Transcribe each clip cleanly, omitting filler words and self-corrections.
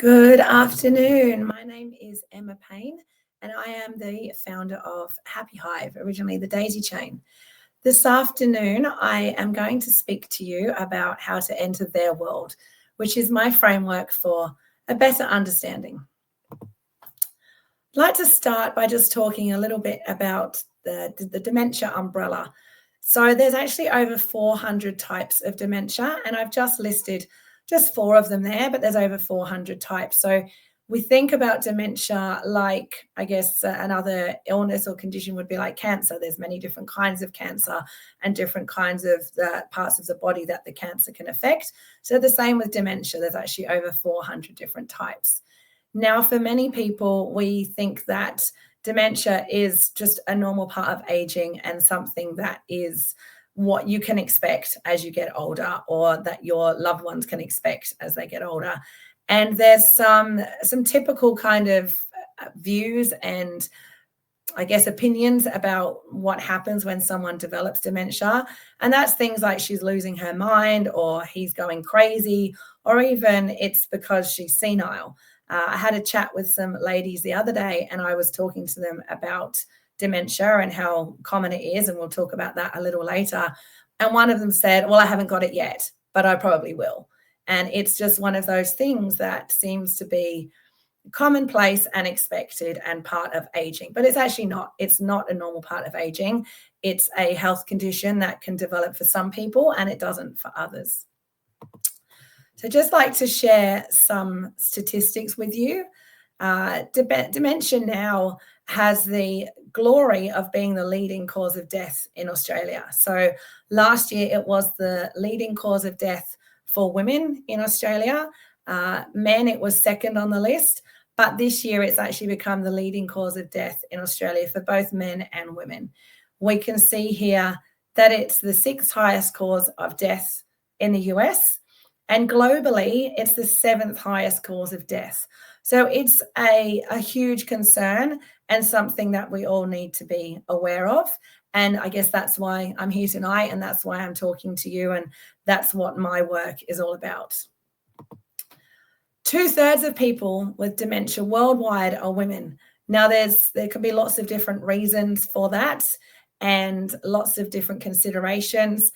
Good afternoon. My name is Emma Payne, and I am the founder of HappiHive, originally the daisy chain. This afternoon, I am going to speak to you about how to enter their world, which is my framework for a better understanding. I'd like to start by just talking a little bit about the dementia umbrella. So there's actually over 400 types of dementia, and I've just listed just 4 of them there, but there's over 400 types. So we think about dementia like, I guess, another illness or condition would be like cancer. There's many different kinds of cancer and different kinds of the parts of the body that the cancer can affect. So the same with dementia, there's actually over 400 different types. Now, for many people, we think that dementia is just a normal part of aging and something that is what you can expect as you get older, or that your loved ones can expect as they get older. And there's some typical kind of views and, I guess, opinions about what happens when someone develops dementia. And that's things like she's losing her mind, or he's going crazy, or even it's because she's senile. I had a chat with some ladies the other day, and I was talking to them about dementia and how common it is, and we'll talk about that a little later. And one of them said, well, I haven't got it yet, but I probably will. And it's just one of those things that seems to be commonplace and expected and part of aging, but it's actually not. It's not a normal part of aging. It's a health condition that can develop for some people and it doesn't for others. So just like to share some statistics with you. Dementia now has the glory of being the leading cause of death in Australia. So last year it was the leading cause of death for women in Australia. Men, it was second on the list, but this year it's actually become the leading cause of death in Australia for both men and women. We can see here that it's the 6th highest cause of death in the US, and globally it's the 7th highest cause of death. So it's a huge concern and something that we all need to be aware of. And I guess that's why I'm here tonight, and that's why I'm talking to you, and that's what my work is all about. 2/3 of people with dementia worldwide are women. Now, there can be lots of different reasons for that and lots of different considerations.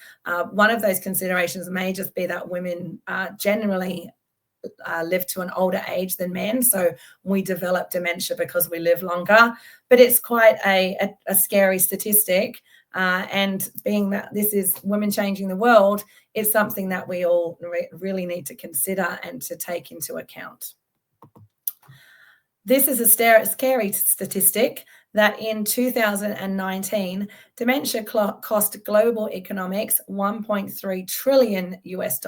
One of those considerations may just be that women generally live to an older age than men, so we develop dementia because we live longer. But it's quite a scary statistic, and being that this is women changing the world, it's something that we all really need to consider and to take into account. This is a scary statistic that in 2019, dementia cost global economics $1.3 trillion US.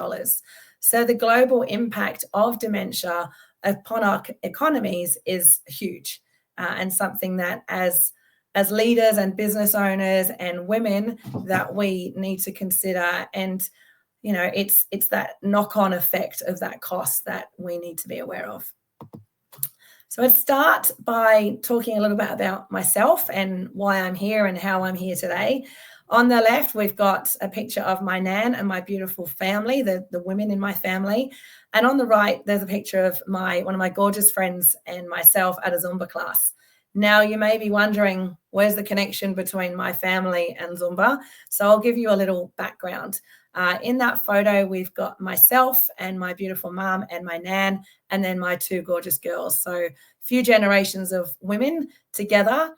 So the global impact of dementia upon our economies is huge, and something that as leaders and business owners and women that we need to consider. And, you know, it's that knock-on effect of that cost that we need to be aware of. So I'd start by talking a little bit about myself and why I'm here and how I'm here today. On the left, we've got a picture of my nan and my beautiful family, the women in my family. And on the right, there's a picture of one of my gorgeous friends and myself at a Zumba class. Now, you may be wondering, where's the connection between my family and Zumba? So I'll give you a little background. In that photo, we've got myself and my beautiful mum and my nan, and then my 2 gorgeous girls. So a few generations of women together.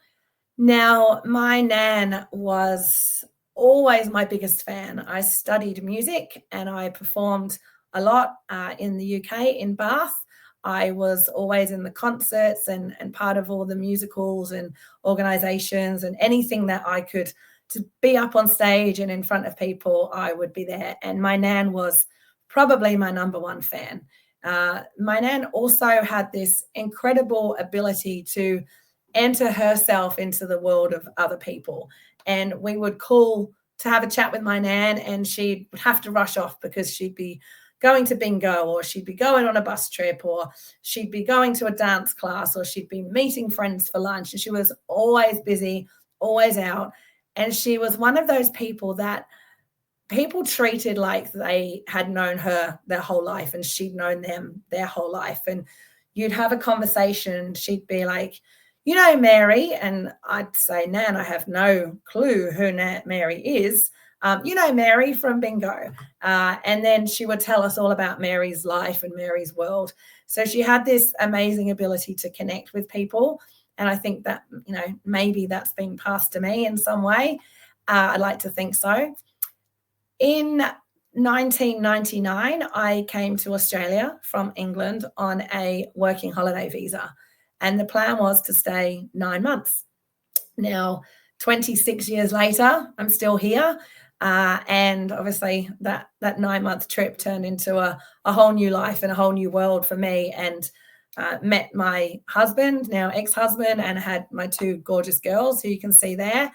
Now, my nan was always my biggest fan. I studied music and I performed a lot in the UK, in Bath. I was always in the concerts and part of all the musicals and organisations, and anything that I could to be up on stage and in front of people, I would be there. And my nan was probably my number 1 fan. My nan also had this incredible ability to enter herself into the world of other people. And we would call to have a chat with my nan, and she would have to rush off because she'd be going to bingo, or she'd be going on a bus trip, or she'd be going to a dance class, or she'd be meeting friends for lunch. And she was always busy, always out. And she was one of those people that people treated like they had known her their whole life, and she'd known them their whole life. And you'd have a conversation. She'd be like, you know, Mary, and I'd say, Nan, I have no clue who Mary is. You know, Mary from bingo. And then she would tell us all about Mary's life and Mary's world. So she had this amazing ability to connect with people. And I think that, you know, maybe that's been passed to me in some way. I'd like to think so. In 1999, I came to Australia from England on a working holiday visa. And the plan was to stay 9 months. Now, 26 years later, I'm still here. And obviously that 9-month trip turned into a whole new life and a whole new world for me, and met my husband, now ex-husband, and had my 2 gorgeous girls who you can see there.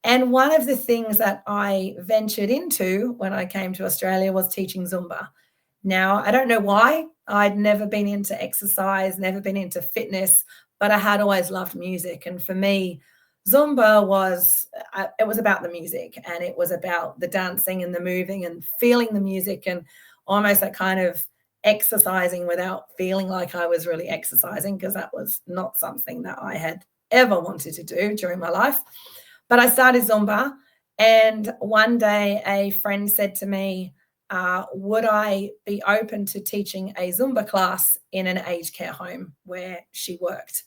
And one of the things that I ventured into when I came to Australia was teaching Zumba. Now, I don't know why. I'd never been into exercise, never been into fitness, but I had always loved music. And for me, Zumba was about the music, and it was about the dancing and the moving and feeling the music, and almost that kind of exercising without feeling like I was really exercising, because that was not something that I had ever wanted to do during my life. But I started Zumba, and one day a friend said to me, would I be open to teaching a Zumba class in an aged care home where she worked?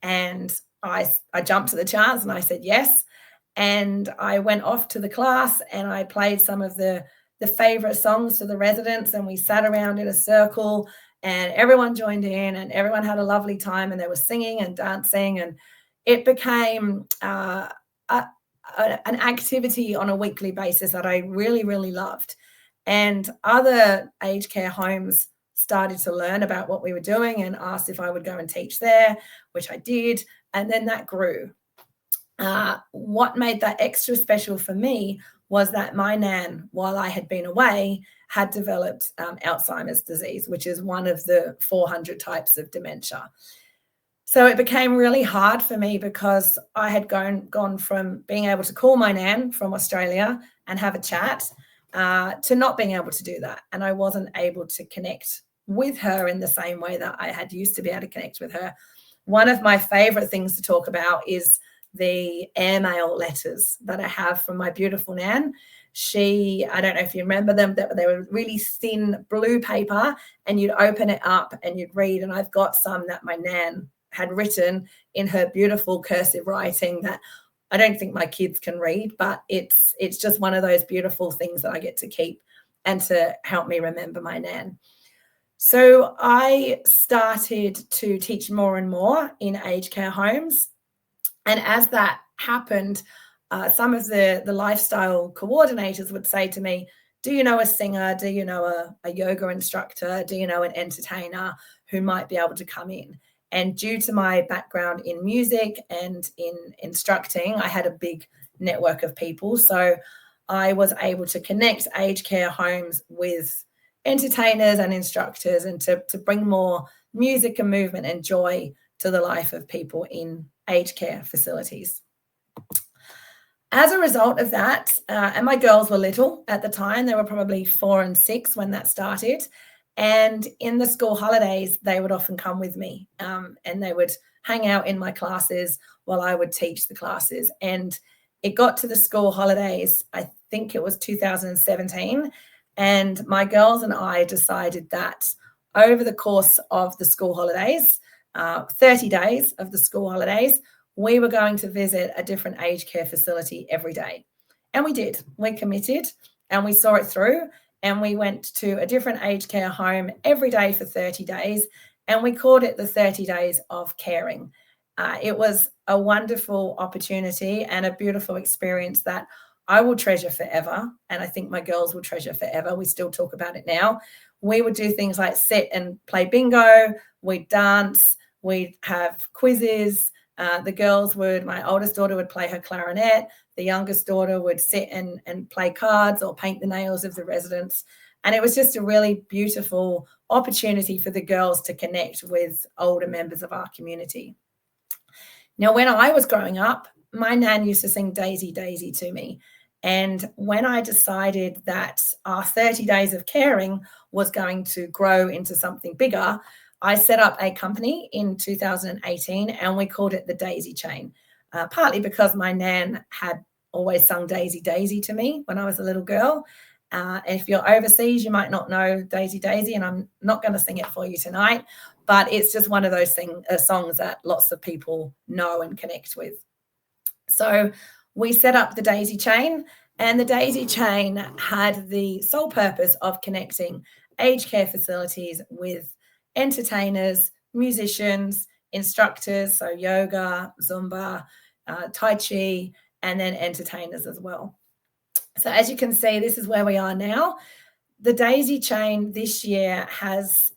And I jumped to the chance and I said yes. And I went off to the class and I played some of the favorite songs to the residents, and we sat around in a circle and everyone joined in and everyone had a lovely time, and they were singing and dancing, and it became an activity on a weekly basis that I really, really loved. And other aged care homes started to learn about what we were doing and asked if I would go and teach there, which I did. And then that grew. What made that extra special for me was that my nan, while I had been away, had developed Alzheimer's disease, which is one of the 400 types of dementia. So it became really hard for me because I had gone from being able to call my nan from Australia and have a chat to not being able to do that. And I wasn't able to connect with her in the same way that I had used to be able to connect with her. One of my favorite things to talk about is the airmail letters that I have from my beautiful nan. I don't know if you remember them, they were really thin blue paper, and you'd open it up and you'd read. And I've got some that my nan had written in her beautiful cursive writing that I don't think my kids can read, but it's just one of those beautiful things that I get to keep and to help me remember my nan. So I started to teach more and more in aged care homes. And as that happened, some of the lifestyle coordinators would say to me, do you know a singer? Do you know a yoga instructor? Do you know an entertainer who might be able to come in? And due to my background in music and in instructing, I had a big network of people. So I was able to connect aged care homes with entertainers and instructors, and to bring more music and movement and joy to the life of people in aged care facilities. As a result of that, and my girls were little at the time, they were probably 4 and 6 when that started. And in the school holidays, they would often come with me, and they would hang out in my classes while I would teach the classes. And it got to the school holidays, I think it was 2017, and my girls and I decided that over the course of the school holidays, 30 days of the school holidays, we were going to visit a different aged care facility every day. And we did. We committed and we saw it through. And we went to a different aged care home every day for 30 days. And we called it the 30 days of caring. It was a wonderful opportunity and a beautiful experience that I will treasure forever. And I think my girls will treasure forever. We still talk about it now. We would do things like sit and play bingo. We'd dance. We'd have quizzes. The girls my oldest daughter would play her clarinet. The youngest daughter would sit and play cards or paint the nails of the residents. And it was just a really beautiful opportunity for the girls to connect with older members of our community. Now, when I was growing up, my nan used to sing Daisy, Daisy to me. And when I decided that our 30 days of caring was going to grow into something bigger, I set up a company in 2018 and we called it the Daisy Chain, partly because my nan had always sung Daisy Daisy to me when I was a little girl. If you're overseas, you might not know Daisy Daisy, and I'm not going to sing it for you tonight, but it's just one of those songs that lots of people know and connect with. So we set up the Daisy Chain, and the Daisy Chain had the sole purpose of connecting aged care facilities with entertainers, musicians, instructors, so yoga, Zumba, Tai Chi, and then entertainers as well. So as you can see, this is where we are now. The Daisy Chain this year has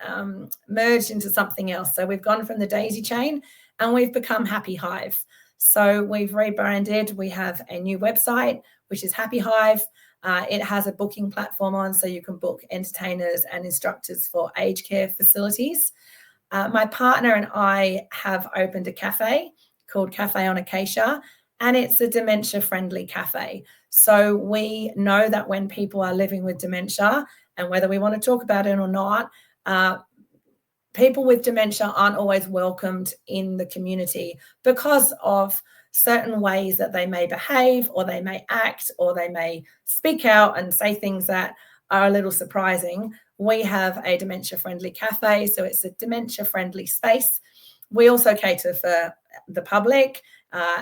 merged into something else. So we've gone from the Daisy Chain and we've become HappiHive. So we've rebranded. We have a new website, which is HappiHive. It has a booking platform on, so you can book entertainers and instructors for aged care facilities. My partner and I have opened a cafe called Cafe on Acacia, and it's a dementia-friendly cafe. So we know that when people are living with dementia, and whether we want to talk about it or not, people with dementia aren't always welcomed in the community because of certain ways that they may behave, or they may act, or they may speak out and say things that are a little surprising. We have a dementia-friendly cafe, so it's a dementia-friendly space. We also cater for the public.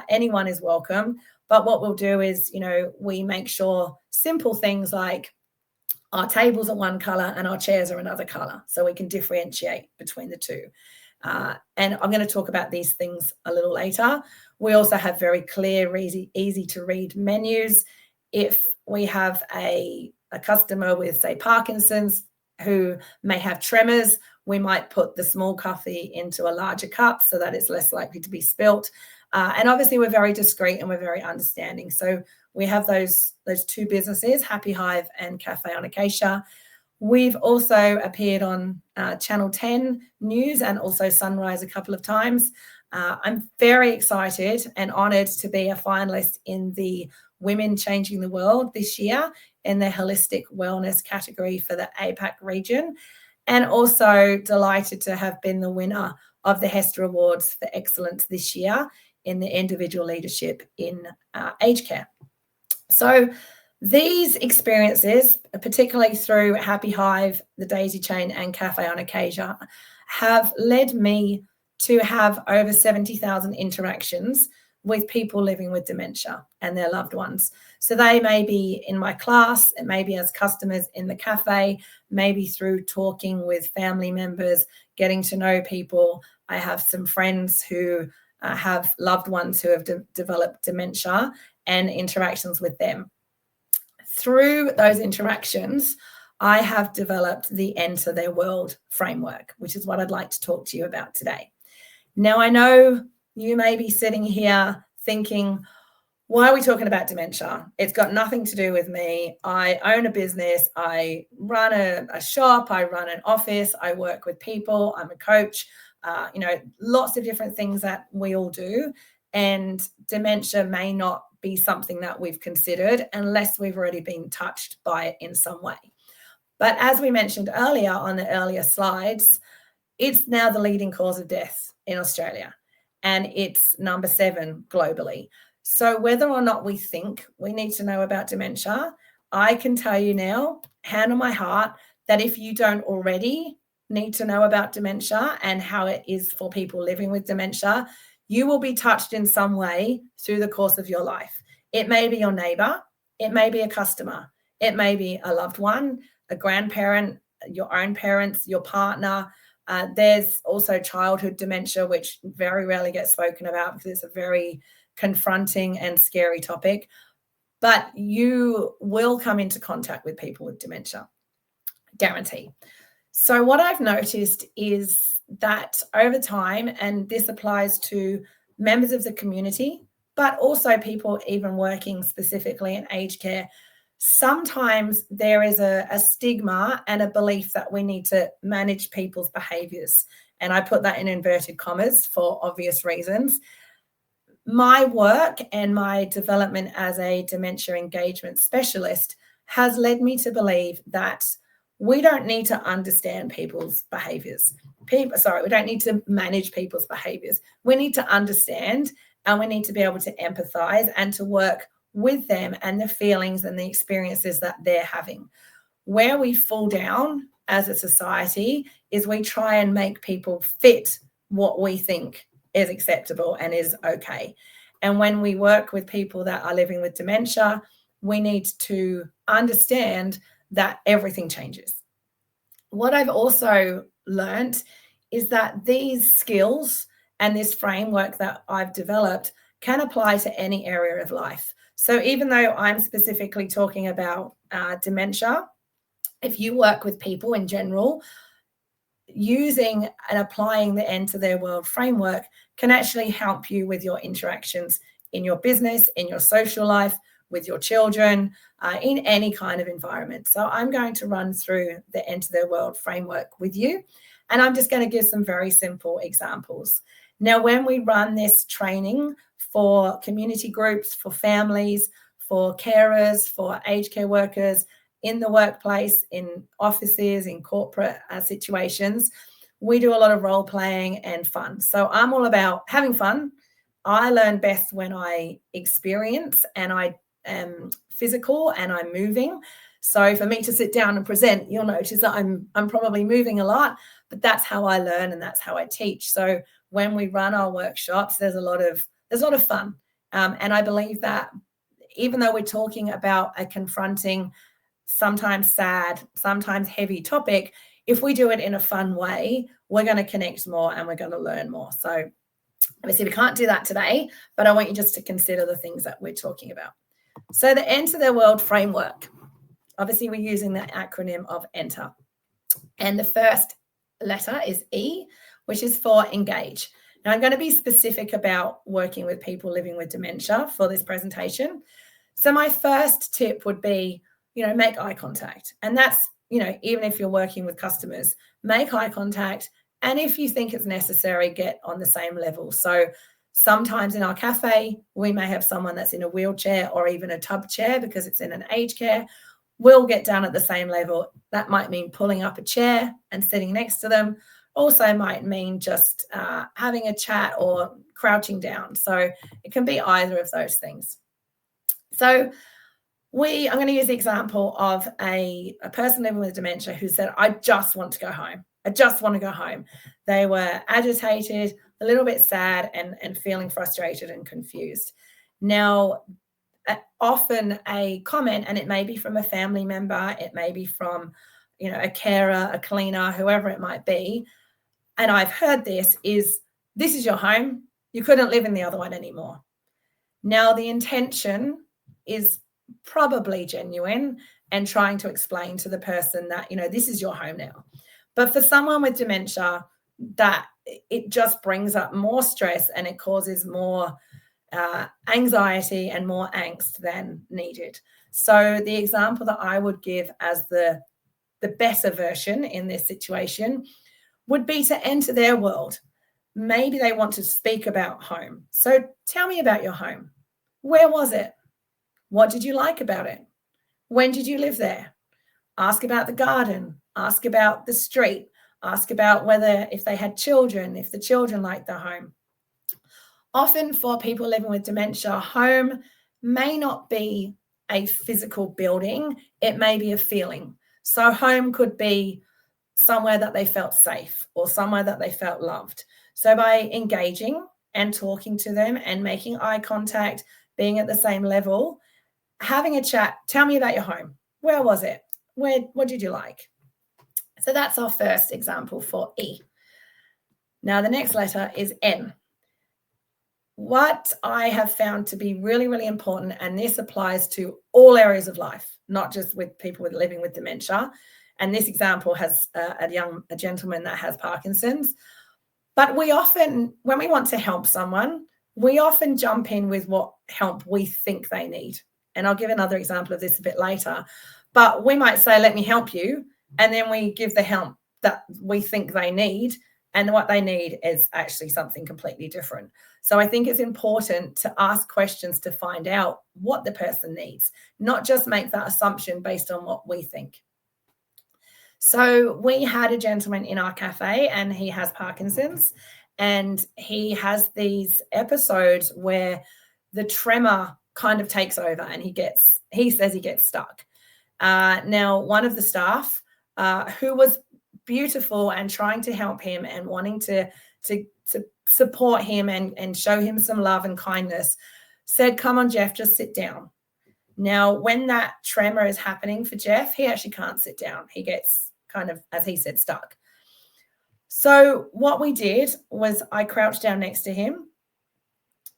Anyone is welcome. But what we'll do is, we make sure simple things like our tables are one color and our chairs are another color, so we can differentiate between the two. And I'm going to talk about these things a little later. We also have very clear, easy to read menus. If we have a customer with, say, Parkinson's, who may have tremors, we might put the small coffee into a larger cup so that it's less likely to be spilt. And obviously we're very discreet and we're very understanding. So we have those two businesses, HappiHive and Cafe on Acacia. We've also appeared on Channel 10 News and also Sunrise a couple of times. I'm very excited and honoured to be a finalist in the Women Changing the World this year in the holistic wellness category for the APAC region, and also delighted to have been the winner of the Hester Awards for Excellence this year in the individual leadership in aged care. So these experiences, particularly through HappiHive, the Daisy Chain and Cafe on Acacia, have led me to have over 70,000 interactions with people living with dementia and their loved ones. So they may be in my class, it may be as customers in the cafe, maybe through talking with family members, getting to know people. I have some friends who have loved ones who have developed dementia and interactions with them. Through those interactions, I have developed the Enter Their World framework, which is what I'd like to talk to you about today. Now, I know you may be sitting here thinking, why are we talking about dementia? It's got nothing to do with me. I own a business. I run a shop. I run an office. I work with people. I'm a coach. Lots of different things that we all do. And dementia may not be something that we've considered unless we've already been touched by it in some way. But as we mentioned earlier on the earlier slides, it's now the leading cause of death in Australia, and it's number 7 globally. So whether or not we think we need to know about dementia, I can tell you now, hand on my heart, that if you don't already need to know about dementia and how it is for people living with dementia, you will be touched in some way through the course of your life. It may be your neighbor, it may be a customer, it may be a loved one, a grandparent, your own parents, your partner. There's also childhood dementia, which very rarely gets spoken about because it's a very confronting and scary topic. But you will come into contact with people with dementia, guarantee. So what I've noticed is that over time, and this applies to members of the community, but also people even working specifically in aged care, sometimes there is a stigma and a belief that we need to manage people's behaviours. And I put that in inverted commas for obvious reasons. My work and my development as a dementia engagement specialist has led me to believe that we don't need to understand people's behaviors. We don't need to manage people's behaviors. We need to understand, and we need to be able to empathize and to work with them and the feelings and the experiences that they're having. Where we fall down as a society is we try and make people fit what we think is acceptable and is okay. And when we work with people that are living with dementia, we need to understand that everything changes. What I've also learned is that these skills and this framework that I've developed can apply to any area of life. So even though I'm specifically talking about dementia, if you work with people in general, using and applying the Enter Their World framework can actually help you with your interactions in your business, in your social life, with your children, in any kind of environment. So I'm going to run through the Enter Their World framework with you, and I'm just going to give some very simple examples. Now, when we run this training for community groups, for families, for carers, for aged care workers, in the workplace, in offices, in corporate situations, we do a lot of role playing and fun. So I'm all about having fun. I learn best when I experience and I am physical and I'm moving. So for me to sit down and present, you'll notice that I'm probably moving a lot, but that's how I learn and that's how I teach. So when we run our workshops, there's a lot of fun. And I believe that even though we're talking about a confronting, sometimes sad, sometimes heavy topic, if we do it in a fun way, we're going to connect more and we're going to learn more. So obviously we can't do that today, but I want you just to consider the things that we're talking about. So the Enter Their World framework, obviously we're using the acronym of ENTER. And the first letter is E, which is for engage. Now I'm going to be specific about working with people living with dementia for this presentation. So my first tip would be, make eye contact. And that's, even if you're working with customers, make eye contact. And if you think it's necessary, get on the same level. So sometimes in our cafe, we may have someone that's in a wheelchair or even a tub chair because it's in an aged care. We'll get down at the same level. That might mean pulling up a chair and sitting next to them. Also might mean just having a chat or crouching down. So it can be either of those things. So I'm going to use the example of a person living with dementia who said, I just want to go home. I just want to go home. They were agitated, a little bit sad and feeling frustrated and confused. Now, often a comment, and it may be from a family member, it may be from, a carer, a cleaner, whoever it might be, and I've heard this is your home. You couldn't live in the other one anymore. Now, the intention is probably genuine and trying to explain to the person that, this is your home now. But for someone with dementia, that it just brings up more stress and it causes more anxiety and more angst than needed. So the example that I would give as the better version in this situation would be to enter their world. Maybe they want to speak about home. So tell me about your home. Where was it? What did you like about it? When did you live there? Ask about the garden. Ask about the street. Ask about if they had children, if the children liked their home. Often for people living with dementia, home may not be a physical building. It may be a feeling. So home could be somewhere that they felt safe or somewhere that they felt loved. So by engaging and talking to them and making eye contact, being at the same level, having a chat, tell me about your home. Where was it? What did you like? So that's our first example for E. Now the next letter is N. What I have found to be really, really important, and this applies to all areas of life, not just with people living with dementia. And this example has a gentleman that has Parkinson's. But we often, when we want to help someone, we often jump in with what help we think they need. And I'll give another example of this a bit later. But we might say, let me help you. And then we give the help that we think they need. And what they need is actually something completely different. So I think it's important to ask questions to find out what the person needs, not just make that assumption based on what we think. So we had a gentleman in our cafe, and he has Parkinson's, and he has these episodes where the tremor kind of takes over, and he says he gets stuck. Now, one of the staff, who was beautiful and trying to help him and wanting to support him and show him some love and kindness, said, "Come on, Jeff, just sit down." Now, when that tremor is happening for Jeff, he actually can't sit down. He gets kind of, as he said, stuck. So what we did was I crouched down next to him,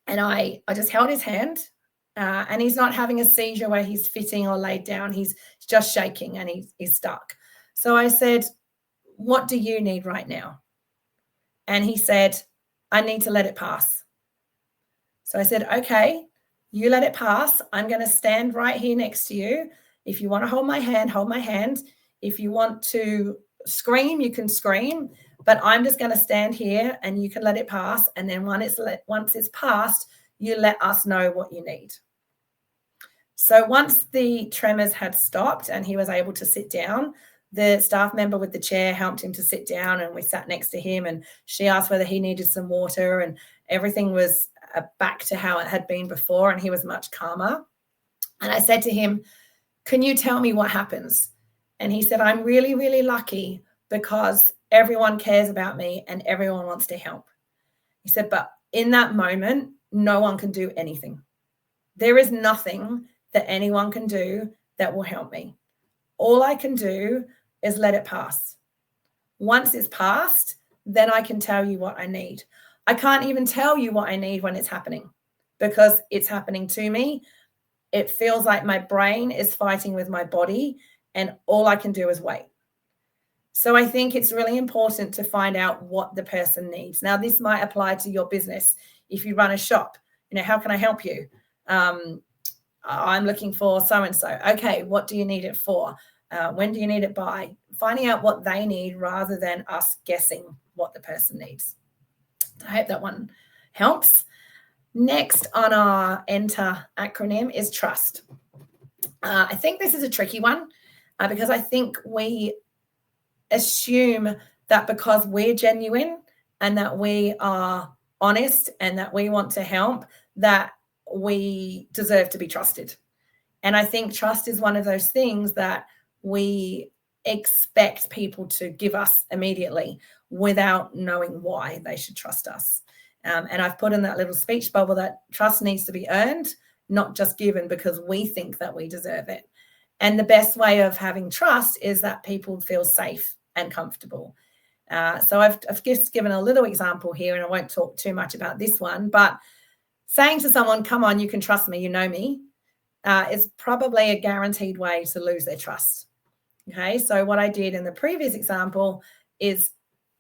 and I just held his hand, and he's not having a seizure where he's fitting or laid down. He's just shaking and he's stuck. So I said, "What do you need right now?" And he said, "I need to let it pass." So I said, "Okay, you let it pass. I'm going to stand right here next to you. If you want to hold my hand, hold my hand. If you want to scream, you can scream, but I'm just going to stand here and you can let it pass. And then once it's passed, you let us know what you need." So once the tremors had stopped and he was able to sit down, the staff member with the chair helped him to sit down, and we sat next to him, and she asked whether he needed some water, and everything was back to how it had been before, and he was much calmer. And I said to him, "Can you tell me what happens?" And he said, "I'm really, really lucky because everyone cares about me and everyone wants to help." He said, "But in that moment, no one can do anything. There is nothing that anyone can do that will help me. All I can do is let it pass. Once it's passed, then I can tell you what I need. I can't even tell you what I need when it's happening because it's happening to me. It feels like my brain is fighting with my body, and all I can do is wait." So I think it's really important to find out what the person needs. Now, this might apply to your business. If you run a shop, how can I help you? I'm looking for so-and-so. Okay, what do you need it for? When do you need it by? Finding out what they need rather than us guessing what the person needs. I hope that one helps. Next on our ENTER acronym is trust. I think this is a tricky one because I think we assume that because we're genuine and that we are honest and that we want to help, that we deserve to be trusted. And I think trust is one of those things that we expect people to give us immediately without knowing why they should trust us. And I've put in that little speech bubble that trust needs to be earned, not just given because we think that we deserve it. And the best way of having trust is that people feel safe and comfortable. So I've just given a little example here, and I won't talk too much about this one, but saying to someone, "Come on, you can trust me, you know me," is probably a guaranteed way to lose their trust. Okay, so what I did in the previous example is,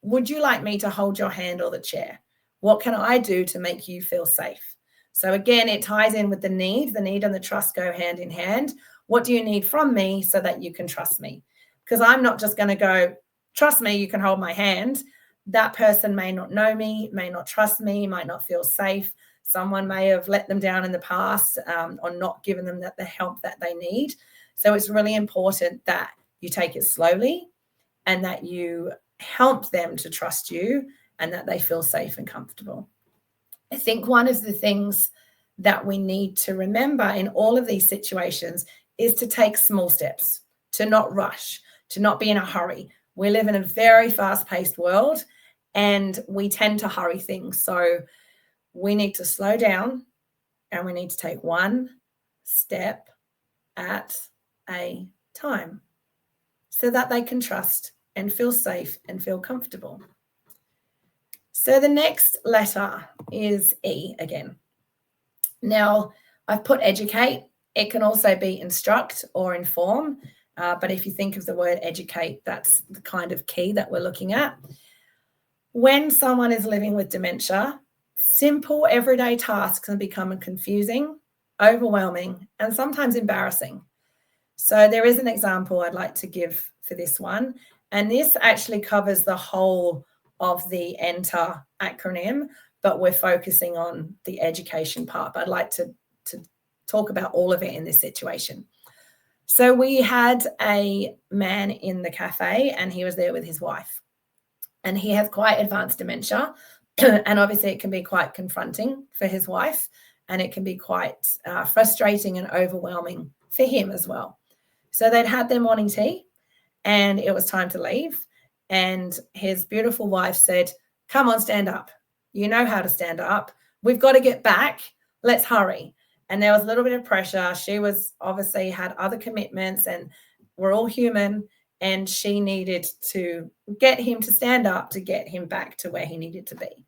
"Would you like me to hold your hand or the chair? What can I do to make you feel safe?" So again, it ties in with the need and the trust go hand in hand. What do you need from me so that you can trust me? Because I'm not just going to go, "Trust me, you can hold my hand." That person may not know me, may not trust me, might not feel safe. Someone may have let them down in the past or not given them the help that they need. So it's really important that you take it slowly and that you help them to trust you and that they feel safe and comfortable. I think one of the things that we need to remember in all of these situations is to take small steps, to not rush, to not be in a hurry. We live in a very fast-paced world and we tend to hurry things. So we need to slow down and we need to take one step at a time so that they can trust and feel safe and feel comfortable. So the next letter is E again. Now, I've put educate. It can also be instruct or inform. But if you think of the word educate, that's the kind of key that we're looking at. When someone is living with dementia, simple everyday tasks can become confusing, overwhelming, and sometimes embarrassing. So there is an example I'd like to give for this one. And this actually covers the whole of the ENTER acronym, but we're focusing on the education part. But I'd like to talk about all of it in this situation. So we had a man in the cafe and he was there with his wife. And he has quite advanced dementia. And obviously it can be quite confronting for his wife, and it can be quite frustrating and overwhelming for him as well. So they'd had their morning tea and it was time to leave. And his beautiful wife said, "Come on, stand up. You know how to stand up. We've got to get back. Let's hurry." And there was a little bit of pressure. She was obviously had other commitments, and we're all human. And she needed to get him to stand up to get him back to where he needed to be.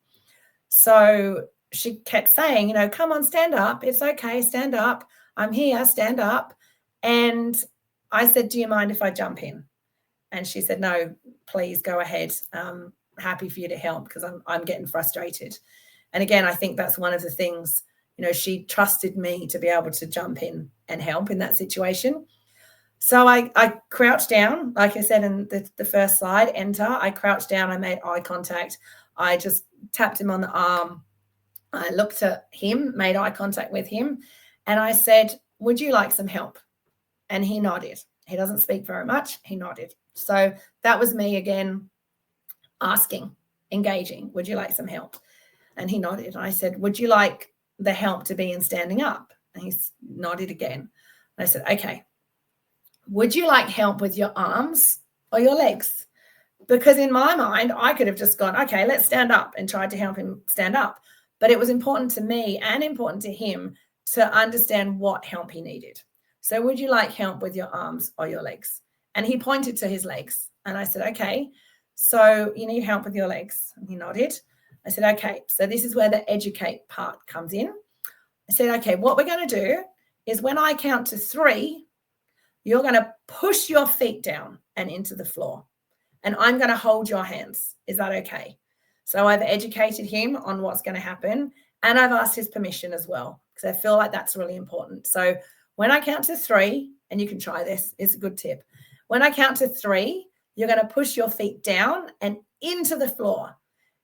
So she kept saying, "Come on, stand up. It's okay. Stand up. I'm here. Stand up." And I said, "Do you mind if I jump in?" And she said, "No, please go ahead. Happy for you to help because I'm getting frustrated." And again, I think that's one of the things, she trusted me to be able to jump in and help in that situation. So I crouched down, like I said in the first slide, enter. I crouched down. I made eye contact. I just tapped him on the arm. I looked at him, made eye contact with him, and I said, "Would you like some help?" And he nodded. He doesn't speak very much. He nodded. So that was me again asking, engaging, "Would you like some help?" And he nodded. And I said, "Would you like the help to be in standing up?" And he nodded again. And I said, "Okay. Would you like help with your arms or your legs?" Because in my mind, I could have just gone, "Okay, let's stand up," and tried to help him stand up. But it was important to me and important to him to understand what help he needed. So would you like help with your arms or your legs? And he pointed to his legs. And I said, "Okay, so you need help with your legs." And he nodded. I said, "Okay, so this is where the educate part comes in." I said, "Okay, what we're going to do is when I count to 3, you're going to push your feet down and into the floor. And I'm going to hold your hands. Is that okay?" So I've educated him on what's going to happen. And I've asked his permission as well, because I feel like that's really important. So when I count to 3, and you can try this, it's a good tip. When I count to 3, you're going to push your feet down and into the floor.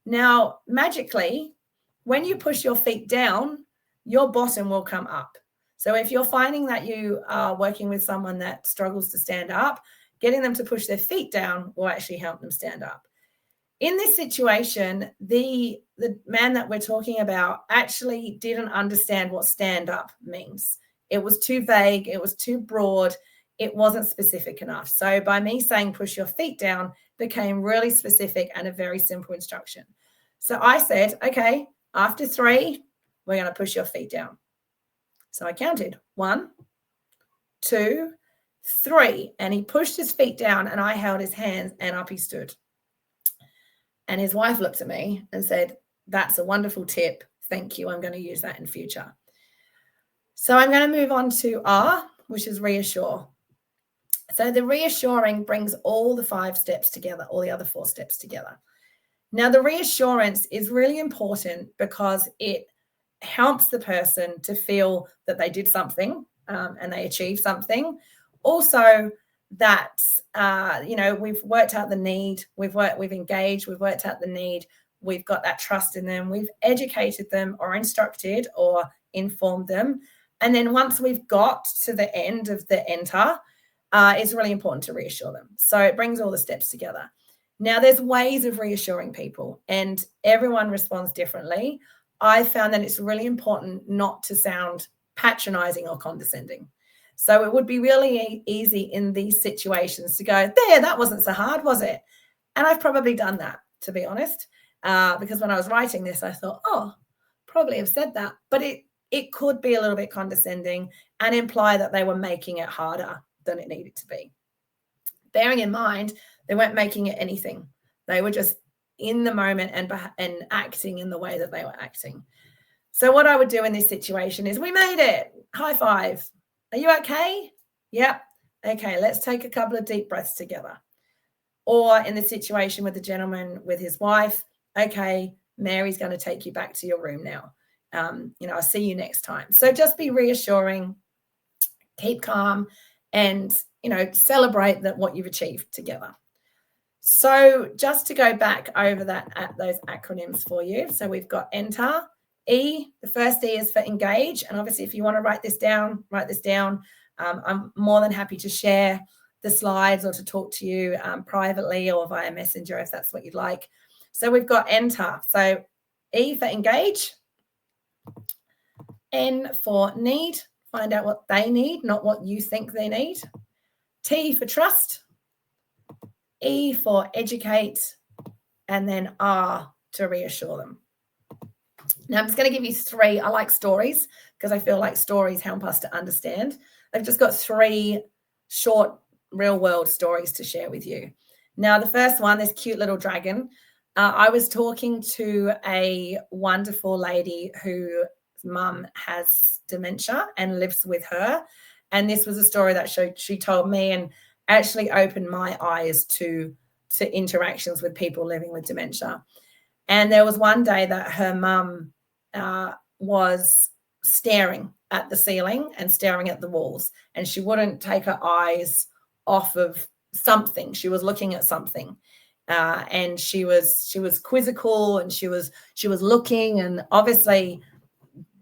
Now, magically, when you push your feet down, your bottom will come up. So if you're finding that you are working with someone that struggles to stand up, getting them to push their feet down will actually help them stand up. In this situation, the man that we're talking about actually didn't understand what stand up means. It was too vague. It was too broad. It wasn't specific enough. So by me saying push your feet down became really specific and a very simple instruction. So I said, "Okay, after 3, we're going to push your feet down." So I counted 1, 2, 3, and he pushed his feet down and I held his hands and up he stood. And his wife looked at me and said, "That's a wonderful tip. Thank you. I'm going to use that in future." So I'm going to move on to R, which is reassure. So the reassuring brings all the 5 steps together, all the other 4 steps together. Now, the reassurance is really important because it helps the person to feel that they did something and they achieved something. Also, that we've worked out the need, we've engaged, we've worked out the need, we've got that trust in them, we've educated them or instructed or informed them. And then once we've got to the end of the enter, it's really important to reassure them. So it brings all the steps together. Now, there's ways of reassuring people and everyone responds differently. I found that it's really important not to sound patronizing or condescending. So it would be really easy in these situations to go, "There, that wasn't so hard, was it?" And I've probably done that, to be honest, because when I was writing this, I thought, probably have said that. But it could be a little bit condescending and imply that they were making it harder than it needed to be. Bearing in mind, they weren't making it anything. They were just in the moment and acting in the way that they were acting. So what I would do in this situation is, "We made it. High five. Are you okay?" "Yep." "Okay, let's take a couple of deep breaths together." Or in the situation with the gentleman with his wife, "Okay, Mary's going to take you back to your room now. I'll see you next time." So just be reassuring, keep calm, and, celebrate that what you've achieved together. So just to go back over those acronyms for you. So we've got enter. E, the first E is for engage. And obviously, if you want to write this down, I'm more than happy to share the slides or to talk to you privately or via Messenger if that's what you'd like. So we've got enter. So E for engage, N for need, find out what they need, not what you think they need. T for trust, E for educate, and then R to reassure them. Now, I'm just going to give you three. I like stories because I feel like stories help us to understand. I've just got three short real-world stories to share with you. Now, the first one, this cute little dragon. I was talking to a wonderful lady whose mum has dementia and lives with her. And this was a story that she told me and actually opened my eyes to interactions with people living with dementia. And there was one day that her mum was staring at the ceiling and staring at the walls, and she wouldn't take her eyes off of something. She was looking at something, and she was quizzical, and she was looking, and obviously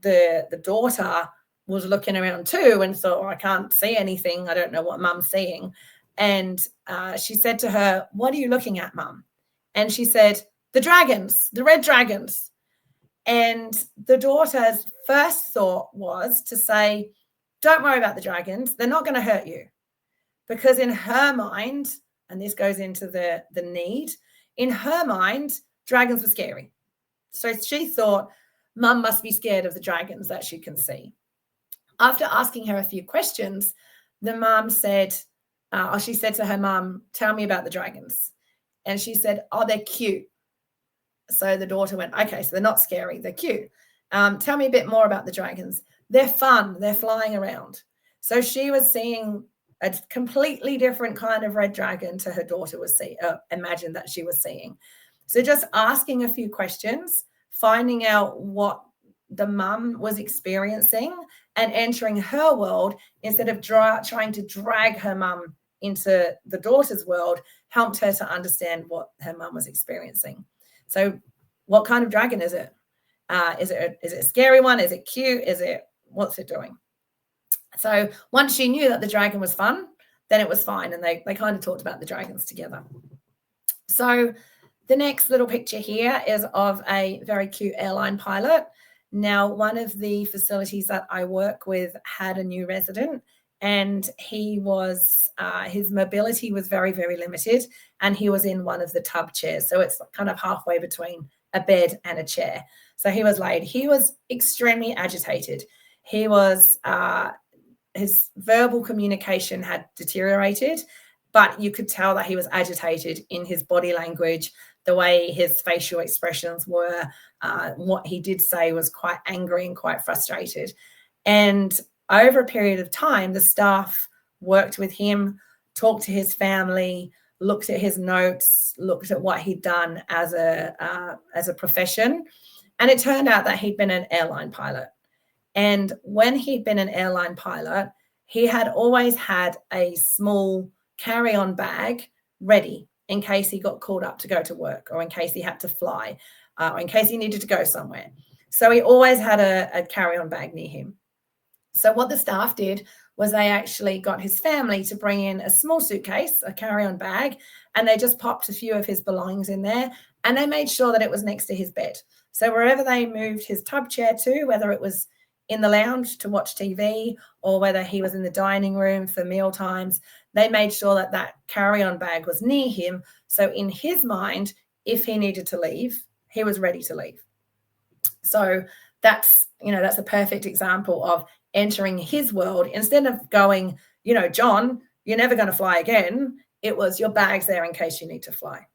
the daughter was looking around too and thought, oh, I can't see anything. I don't know what mum's seeing. And she said to her, what are you looking at, mum? And she said, the dragons, the red dragons. And the daughter's first thought was to say, don't worry about the dragons. They're not going to hurt you. Because in her mind, and this goes into the need, in her mind, dragons were scary. So she thought, mum must be scared of the dragons that she can see. After asking her a few questions, the mum said, she said to her mum, tell me about the dragons. And she said, oh, they're cute. So the daughter went, okay, so they're not scary, they're cute. Tell me a bit more about the dragons. They're fun, they're flying around. So she was seeing a completely different kind of red dragon to her daughter was imagined that she was seeing. So just asking a few questions, finding out what the mum was experiencing and entering her world instead of trying to drag her mum into the daughter's world helped her to understand what her mum was experiencing. So what kind of dragon is it? Is it a scary one? Is it cute? What's it doing? So once she knew that the dragon was fun, then it was fine. And they kind of talked about the dragons together. So the next little picture here is of a very cute airline pilot. Now, one of the facilities that I work with had a new resident, and he was his mobility was very, very limited, and he was in one of the tub chairs. So it's kind of halfway between a bed and a chair. So he was laid. He was extremely agitated. He was his verbal communication had deteriorated, but you could tell that he was agitated in his body language, the way his facial expressions were. What he did say was quite angry and quite frustrated. And over a period of time, the staff worked with him, talked to his family, looked at his notes, looked at what he'd done as a profession. And it turned out that he'd been an airline pilot. And when he'd been an airline pilot, he had always had a small carry-on bag ready in case he got called up to go to work, or in case he had to fly, or in case he needed to go somewhere. So he always had a carry-on bag near him. So what the staff did was they actually got his family to bring in a small suitcase, a carry-on bag, and they just popped a few of his belongings in there, and they made sure that it was next to his bed. So wherever they moved his tub chair to, whether it was in the lounge to watch TV or whether he was in the dining room for meal times, they made sure that that carry-on bag was near him. So in his mind, if he needed to leave, he was ready to leave. So that's a perfect example of entering his world. Instead of going, John, you're never going to fly again. It was your bag's there in case you need to fly.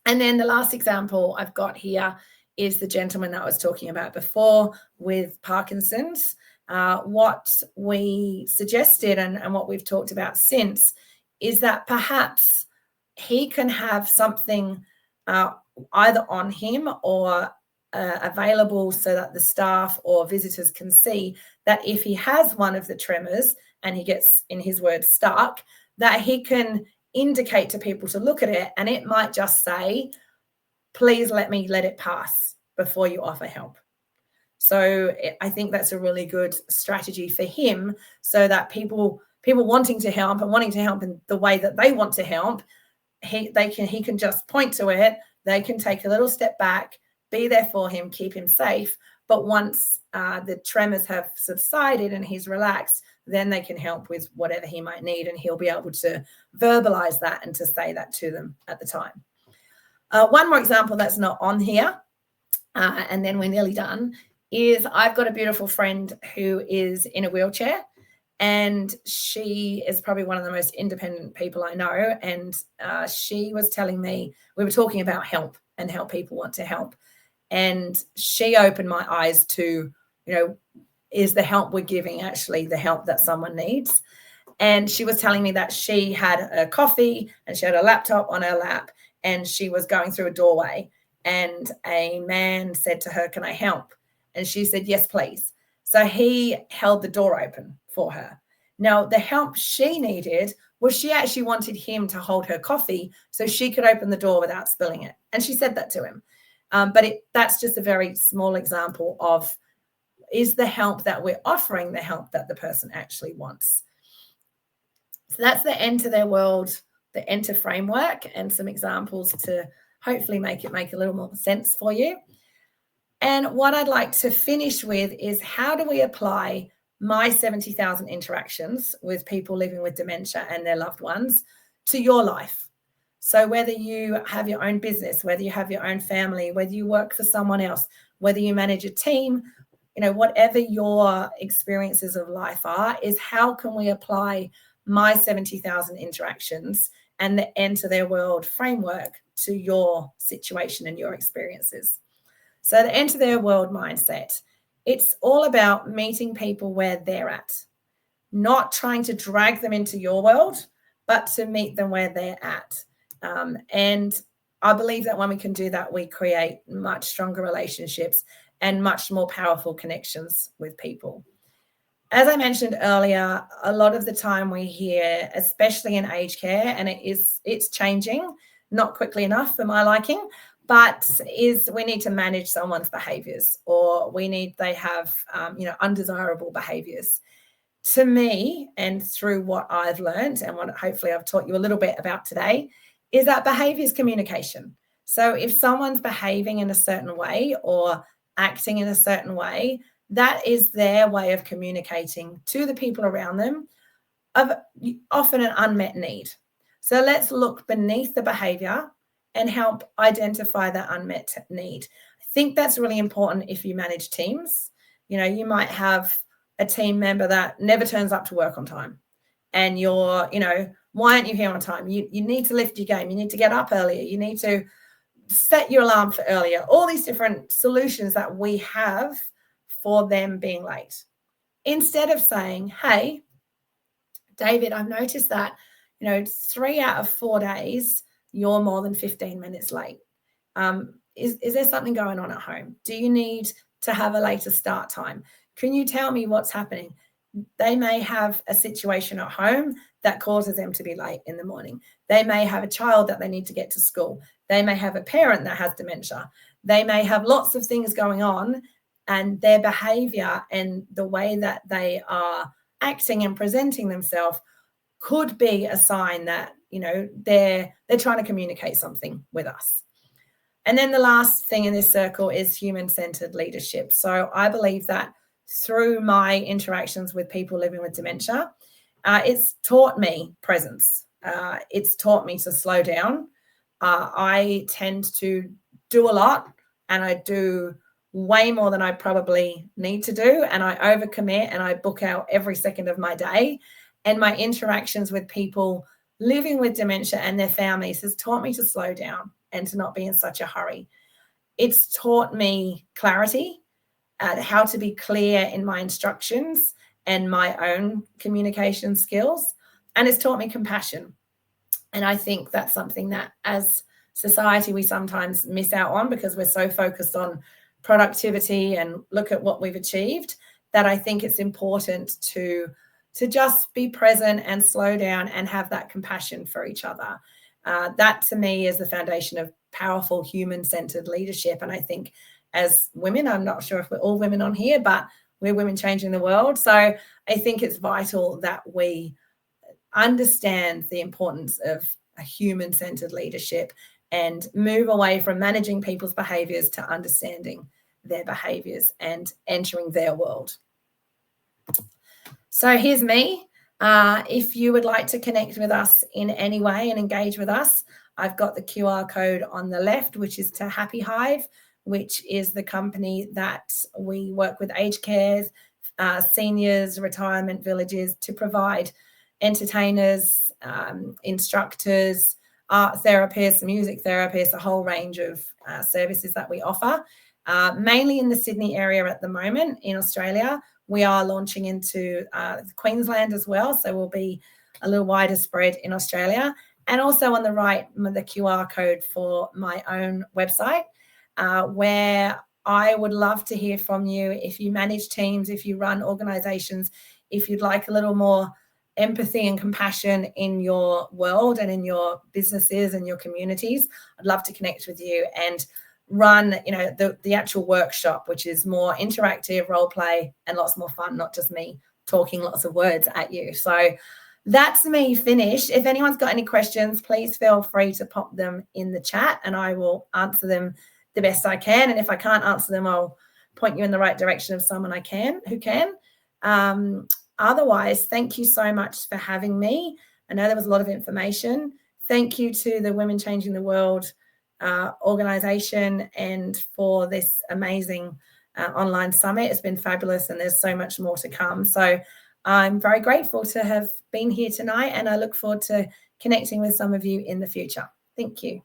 And then the last example I've got here is the gentleman that I was talking about before with Parkinson's. What we suggested and what we've talked about since is that perhaps he can have something either on him or available so that the staff or visitors can see that if he has one of the tremors and he gets, in his words, stuck, that he can indicate to people to look at it, and it might just say, please let me let it pass before you offer help. So I think that's a really good strategy for him, so that people wanting to help and wanting to help in the way that they want to help, he can just point to it. They can take a little step back, be there for him, keep him safe. But once the tremors have subsided and he's relaxed, then they can help with whatever he might need, and he'll be able to verbalize that and to say that to them at the time. One more example that's not on here, and then we're nearly done, is I've got a beautiful friend who is in a wheelchair, and she is probably one of the most independent people I know. And she was telling me, we were talking about help and how people want to help. And she opened my eyes to, is the help we're giving actually the help that someone needs? And she was telling me that she had a coffee and she had a laptop on her lap, and she was going through a doorway, and a man said to her, "Can I help?" And she said, "Yes, please." So he held the door open for her. Now, the help she needed was she actually wanted him to hold her coffee so she could open the door without spilling it. And she said that to him. But that's just a very small example of, is the help that we're offering the help that the person actually wants? So that's the Enter Their World, the Enter framework, and some examples to hopefully make a little more sense for you. And what I'd like to finish with is, how do we apply my 70,000 interactions with people living with dementia and their loved ones to your life? So whether you have your own business, whether you have your own family, whether you work for someone else, whether you manage a team, whatever your experiences of life are, is how can we apply my 70,000 interactions and the Enter Their World framework to your situation and your experiences? So the Enter Their World mindset, it's all about meeting people where they're at, not trying to drag them into your world, but to meet them where they're at. And I believe that when we can do that, we create much stronger relationships and much more powerful connections with people. As I mentioned earlier, a lot of the time we hear, especially in aged care, and it's changing, not quickly enough for my liking, but we need to manage someone's behaviors, or they have undesirable behaviors. To me, and through what I've learned and what hopefully I've taught you a little bit about today, is that behavior is communication. So if someone's behaving in a certain way or acting in a certain way, that is their way of communicating to the people around them of often an unmet need. So let's look beneath the behavior and help identify that unmet need. I think that's really important if you manage teams. You might have a team member that never turns up to work on time, and you're, why aren't you here on time? You need to lift your game. You need to get up earlier. You need to set your alarm for earlier. All these different solutions that we have for them being late. Instead of saying, "Hey, David, I've noticed that, 3 out of 4 days, you're more than 15 minutes late. Is there something going on at home? Do you need to have a later start time? Can you tell me what's happening?" They may have a situation at home that causes them to be late in the morning. They may have a child that they need to get to school. They may have a parent that has dementia. They may have lots of things going on, and their behavior and the way that they are acting and presenting themselves could be a sign that, they're trying to communicate something with us. And then the last thing in this circle is human-centered leadership. So I believe that through my interactions with people living with dementia, it's taught me presence. It's taught me to slow down. I tend to do a lot, and I do way more than I probably need to do, and I overcommit, and I book out every second of my day. And my interactions with people living with dementia and their families has taught me to slow down and to not be in such a hurry. It's taught me clarity, how to be clear in my instructions and my own communication skills. And it's taught me compassion. And I think that's something that as society we sometimes miss out on, because we're so focused on productivity and look at what we've achieved, that I think it's important to just be present and slow down and have that compassion for each other. That to me is the foundation of powerful human-centered leadership. And I think as women. I'm not sure if we're all women on here, but we're women changing the world. So I think it's vital that we understand the importance of a human-centered leadership and move away from managing people's behaviors to understanding their behaviors and entering their world. So here's me. If you would like to connect with us in any way and engage with us, I've got the QR code on the left, which is to HappiHive, which is the company that we work with aged cares, seniors, retirement villages to provide entertainers, instructors, art therapists, music therapists, a whole range of services that we offer, mainly in the Sydney area at the moment. In Australia, we are launching into Queensland as well, so we'll be a little wider spread in Australia. And also on the right, the QR code for my own website, where I would love to hear from you. If you manage teams, if you run organizations, if you'd like a little more empathy and compassion in your world and in your businesses and your communities, I'd love to connect with you and run, the actual workshop, which is more interactive role play and lots more fun, not just me talking lots of words at you. So that's me finished. If anyone's got any questions, please feel free to pop them in the chat and I will answer them the best I can. And if I can't answer them, I'll point you in the right direction of someone who can. Otherwise, thank you so much for having me. I know there was a lot of information. Thank you to the Women Changing the World organization and for this amazing online summit. It's been fabulous and there's so much more to come. So I'm very grateful to have been here tonight and I look forward to connecting with some of you in the future. Thank you.